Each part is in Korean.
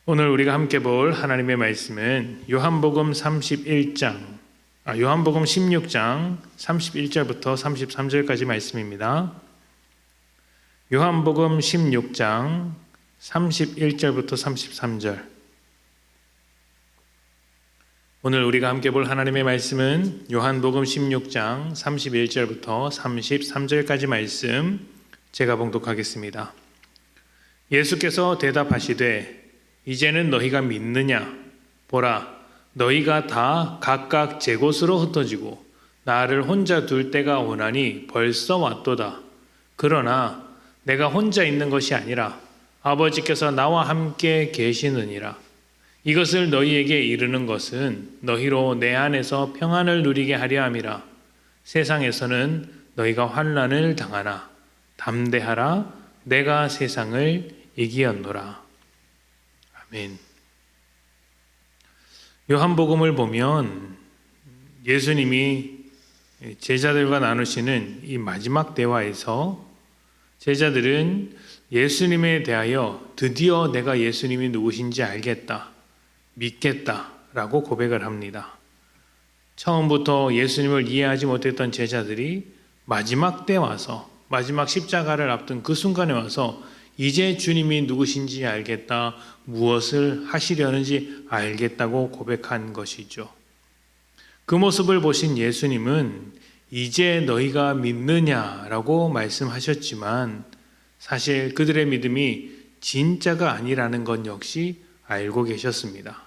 오늘 우리가 함께 볼 하나님의 말씀은 요한복음 16장 31절부터 33절까지 말씀입니다. 요한복음 16장 31절부터 33절. 오늘 우리가 함께 볼 하나님의 말씀은 요한복음 16장 31절부터 33절까지 말씀 제가 봉독하겠습니다. 예수께서 대답하시되 이제는 너희가 믿느냐? 보라, 너희가 다 각각 제 곳으로 흩어지고 나를 혼자 둘 때가 오나니 벌써 왔도다. 그러나 내가 혼자 있는 것이 아니라 아버지께서 나와 함께 계시느니라. 이것을 너희에게 이르는 것은 너희로 내 안에서 평안을 누리게 하려 함이라. 세상에서는 너희가 환난을 당하나 담대하라. 내가 세상을 이기었노라. 아멘. 요한복음을 보면 예수님이 제자들과 나누시는 이 마지막 대화에서 제자들은 예수님에 대하여 드디어 내가 예수님이 누구신지 알겠다, 믿겠다라고 고백을 합니다. 처음부터 예수님을 이해하지 못했던 제자들이 마지막 때 와서, 마지막 십자가를 앞둔 그 순간에 와서 이제 주님이 누구신지 알겠다, 무엇을 하시려는지 알겠다고 고백한 것이죠. 그 모습을 보신 예수님은 이제 너희가 믿느냐라고 말씀하셨지만 사실 그들의 믿음이 진짜가 아니라는 것 역시 알고 계셨습니다.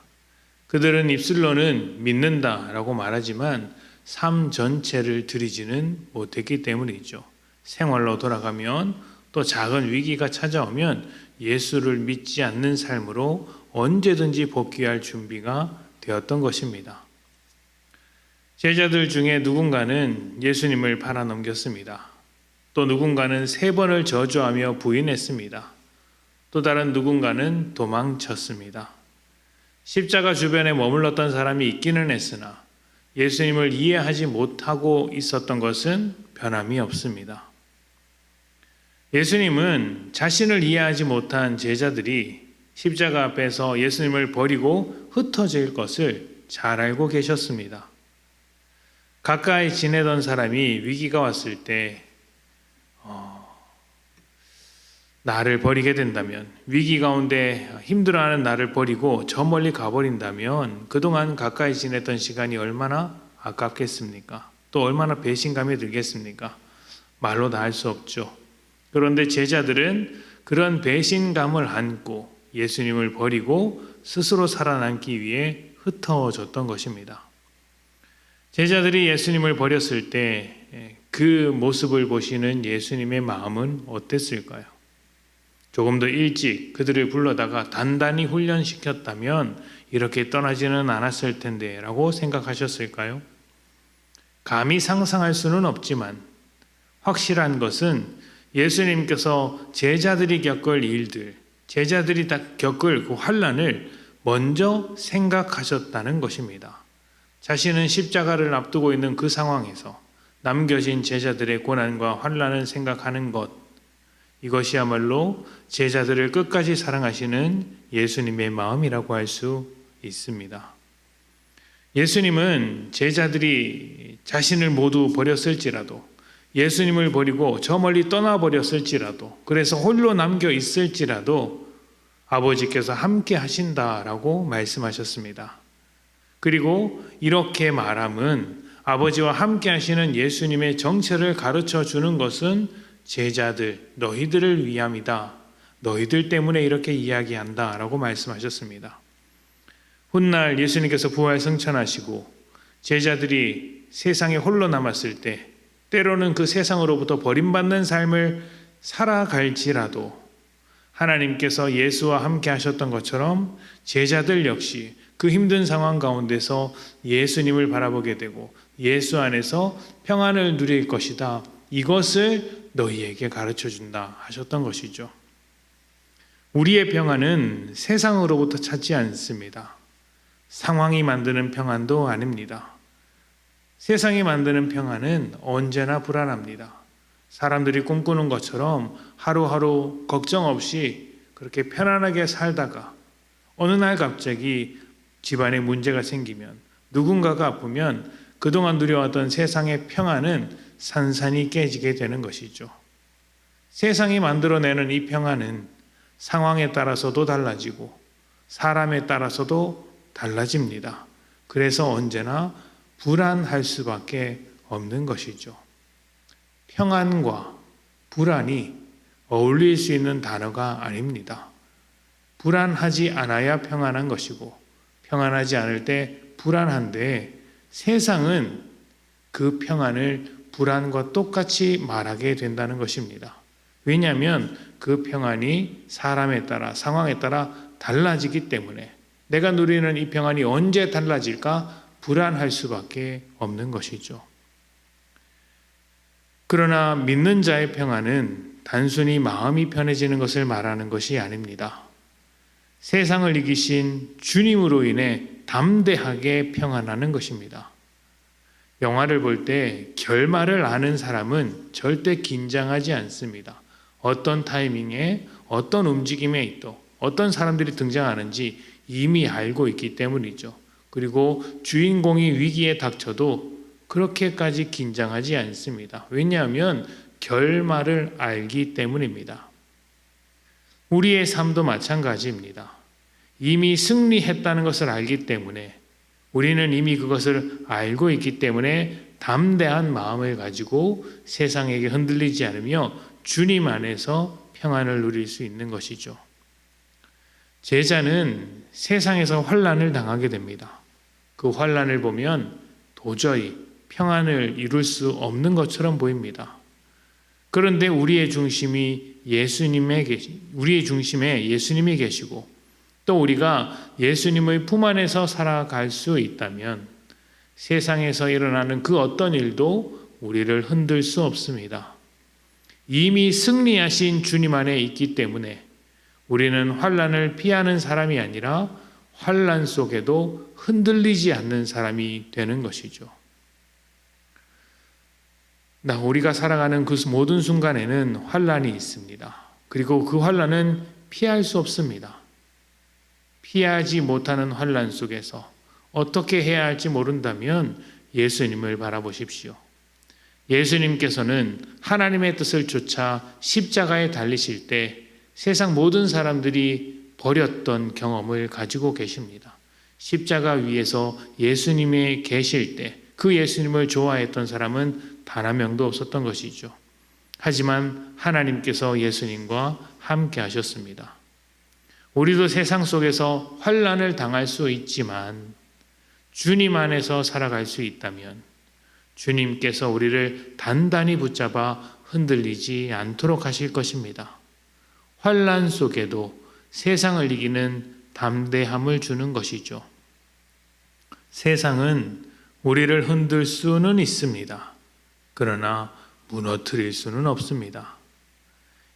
그들은 입술로는 믿는다라고 말하지만 삶 전체를 들이지는 못했기 때문이죠. 생활로 돌아가면 또 작은 위기가 찾아오면 예수를 믿지 않는 삶으로 언제든지 복귀할 준비가 되었던 것입니다. 제자들 중에 누군가는 예수님을 팔아넘겼습니다. 또 누군가는 3번을 저주하며 부인했습니다. 또 다른 누군가는 도망쳤습니다. 십자가 주변에 머물렀던 사람이 있기는 했으나 예수님을 이해하지 못하고 있었던 것은 변함이 없습니다. 예수님은 자신을 이해하지 못한 제자들이 십자가 앞에서 예수님을 버리고 흩어질 것을 잘 알고 계셨습니다. 가까이 지내던 사람이 위기가 왔을 때 나를 버리게 된다면, 위기 가운데 힘들어하는 나를 버리고 저 멀리 가버린다면 그동안 가까이 지냈던 시간이 얼마나 아깝겠습니까? 또 얼마나 배신감이 들겠습니까? 말로 다 할 수 없죠. 그런데 제자들은 그런 배신감을 안고 예수님을 버리고 스스로 살아남기 위해 흩어졌던 것입니다. 제자들이 예수님을 버렸을 때 그 모습을 보시는 예수님의 마음은 어땠을까요? 조금 더 일찍 그들을 불러다가 단단히 훈련시켰다면 이렇게 떠나지는 않았을 텐데 라고 생각하셨을까요? 감히 상상할 수는 없지만 확실한 것은 예수님께서 제자들이 겪을 일들, 제자들이 겪을 그 환난을 먼저 생각하셨다는 것입니다. 자신은 십자가를 앞두고 있는 그 상황에서 남겨진 제자들의 고난과 환난을 생각하는 것, 이것이야말로 제자들을 끝까지 사랑하시는 예수님의 마음이라고 할 수 있습니다. 예수님은 제자들이 자신을 모두 버렸을지라도, 예수님을 버리고 저 멀리 떠나버렸을지라도, 그래서 홀로 남겨 있을지라도 아버지께서 함께 하신다라고 말씀하셨습니다. 그리고 이렇게 말함은 아버지와 함께 하시는 예수님의 정체를 가르쳐 주는 것은 제자들, 너희들을 위함이다. 너희들 때문에 이렇게 이야기한다 라고 말씀하셨습니다. 훗날 예수님께서 부활 승천하시고 제자들이 세상에 홀로 남았을 때 때로는 그 세상으로부터 버림받는 삶을 살아갈지라도 하나님께서 예수와 함께 하셨던 것처럼 제자들 역시 그 힘든 상황 가운데서 예수님을 바라보게 되고 예수 안에서 평안을 누릴 것이다. 이것을 너희에게 가르쳐준다 하셨던 것이죠. 우리의 평안은 세상으로부터 찾지 않습니다. 상황이 만드는 평안도 아닙니다. 세상이 만드는 평안은 언제나 불안합니다. 사람들이 꿈꾸는 것처럼 하루하루 걱정 없이 그렇게 편안하게 살다가 어느 날 갑자기 집안에 문제가 생기면, 누군가가 아프면 그동안 누려왔던 세상의 평안은 산산이 깨지게 되는 것이죠. 세상이 만들어내는 이 평안은 상황에 따라서도 달라지고 사람에 따라서도 달라집니다. 그래서 언제나 불안할 수밖에 없는 것이죠. 평안과 불안이 어울릴 수 있는 단어가 아닙니다. 불안하지 않아야 평안한 것이고 평안하지 않을 때 불안한데, 세상은 그 평안을 불안과 똑같이 말하게 된다는 것입니다. 왜냐하면 그 평안이 사람에 따라, 상황에 따라 달라지기 때문에 내가 누리는 이 평안이 언제 달라질까 불안할 수밖에 없는 것이죠. 그러나 믿는 자의 평안은 단순히 마음이 편해지는 것을 말하는 것이 아닙니다. 세상을 이기신 주님으로 인해 담대하게 평안하는 것입니다. 영화를 볼 때 결말을 아는 사람은 절대 긴장하지 않습니다. 어떤 타이밍에 어떤 움직임에 또 어떤 사람들이 등장하는지 이미 알고 있기 때문이죠. 그리고 주인공이 위기에 닥쳐도 그렇게까지 긴장하지 않습니다. 왜냐하면 결말을 알기 때문입니다. 우리의 삶도 마찬가지입니다. 이미 승리했다는 것을 알기 때문에, 우리는 이미 그것을 알고 있기 때문에 담대한 마음을 가지고 세상에게 흔들리지 않으며 주님 안에서 평안을 누릴 수 있는 것이죠. 제자는 세상에서 환난을 당하게 됩니다. 그 환난을 보면 도저히 평안을 이룰 수 없는 것처럼 보입니다. 그런데 우리의 중심에 예수님이 계시고 또 우리가 예수님의 품 안에서 살아갈 수 있다면 세상에서 일어나는 그 어떤 일도 우리를 흔들 수 없습니다. 이미 승리하신 주님 안에 있기 때문에 우리는 환난을 피하는 사람이 아니라 환난 속에도 흔들리지 않는 사람이 되는 것이죠. 우리가 살아가는 그 모든 순간에는 환난이 있습니다. 그리고 그 환난은 피할 수 없습니다. 피하지 못하는 환난 속에서 어떻게 해야 할지 모른다면 예수님을 바라보십시오. 예수님께서는 하나님의 뜻을 쫓아 십자가에 달리실 때 세상 모든 사람들이 버렸던 경험을 가지고 계십니다. 십자가 위에서 예수님이 계실 때 그 예수님을 좋아했던 사람은 단 한 명도 없었던 것이죠. 하지만 하나님께서 예수님과 함께 하셨습니다. 우리도 세상 속에서 환난을 당할 수 있지만 주님 안에서 살아갈 수 있다면 주님께서 우리를 단단히 붙잡아 흔들리지 않도록 하실 것입니다. 환난 속에도 세상을 이기는 담대함을 주는 것이죠. 세상은 우리를 흔들 수는 있습니다. 그러나 무너뜨릴 수는 없습니다.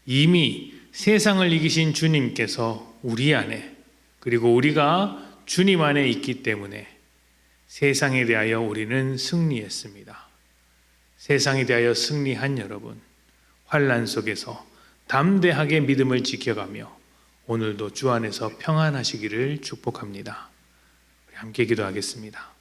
이미 세상을 이기신 주님께서 우리 안에, 그리고 우리가 주님 안에 있기 때문에 세상에 대하여 우리는 승리했습니다. 세상에 대하여 승리한 여러분, 환난 속에서 담대하게 믿음을 지켜가며 오늘도 주 안에서 평안하시기를 축복합니다. 우리 함께 기도하겠습니다.